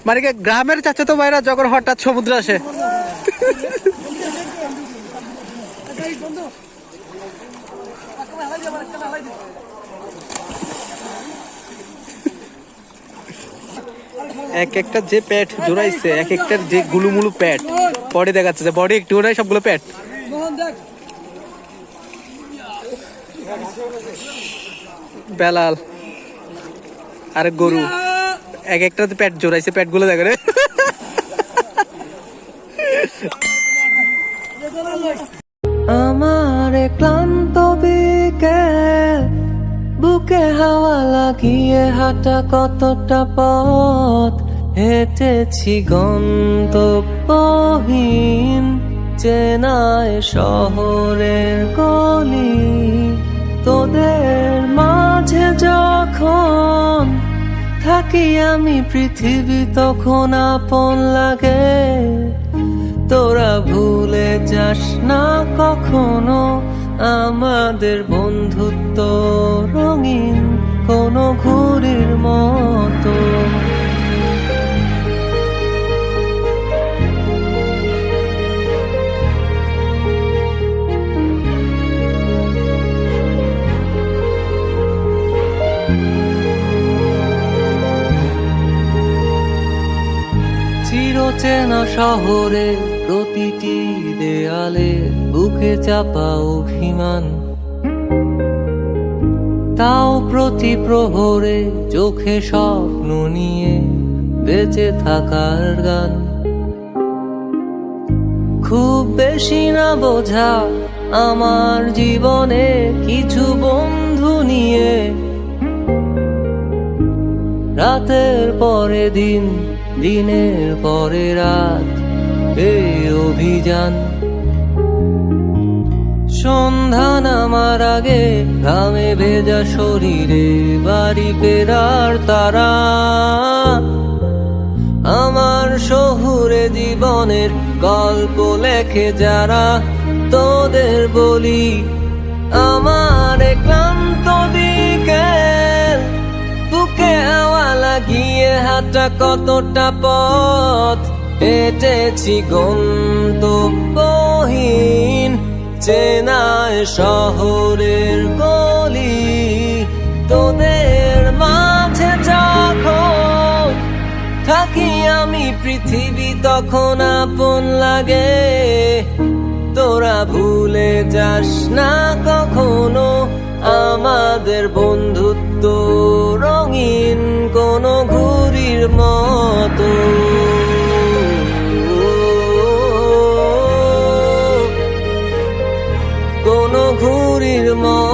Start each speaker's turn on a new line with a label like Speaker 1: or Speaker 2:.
Speaker 1: মানে কি গ্রামের চাচাতো ভাইরা যখন হঠাৎ সমুদ্র আসে এক একটা যে প্যাট জোড়াইছে, এক একটার যে গুলুমুলু প্যাট বডি দেখাচ্ছে, যে বডি একটু নাই, সবগুলো প্যাট। বেলাল আর গরু এক একটা প্যাট জোড়াইছে, প্যাট গুলো দেখে রে।
Speaker 2: আমার ক্লান্ত বিকেল, বুকে হাওয়া লাগিয়ে হাঁটা কতটা পথ হেঁটেছি গন্তব্যহীন চেনায় শহরের গলি। তোদের মাঝে যখন থাকি আমি পৃথিবী তখন আপন লাগে। তোরা ভুলে যাস না কখনো আমাদের বন্ধুত্ব রঙিন কোনো ঘুড়ির মতো। চিরচেনা শহরে প্রতিটি দেয়ালে বুকে চাপা অভিমান, তাও প্রতি প্রহরে চোখে স্বপ্ন নিয়ে বেঁচে থাকার গান। খুব বেশি না বোঝা আমার জীবনে কিছু বন্ধু নিয়ে, রাতের পরে দিন, দিনের পরে রাত এই অভিযান। সন্ধ্যা নামার আগে ঘামে ভেজা শরীরে বাড়ি ফেরার তারা। আমার শহুরে জীবনের গল্প লেখে যারা, তোদের বলি আমার ক্লান্ত বিকেল, বুকে হাওয়া লাগিয়ে হাঁটা কতটা পথ হেঁটেছি গন্তব্যহীন চেনায় শহরের গলি। তোদের মাঝে যখন থাকি আমি পৃথিবী তখন আপন লাগে। তোরা ভুলে যাস না কখনো আমাদের বন্ধুত্ব রঙিন কোনো ঘুড়ির মতো। কোনো ঘুড়ির মতো।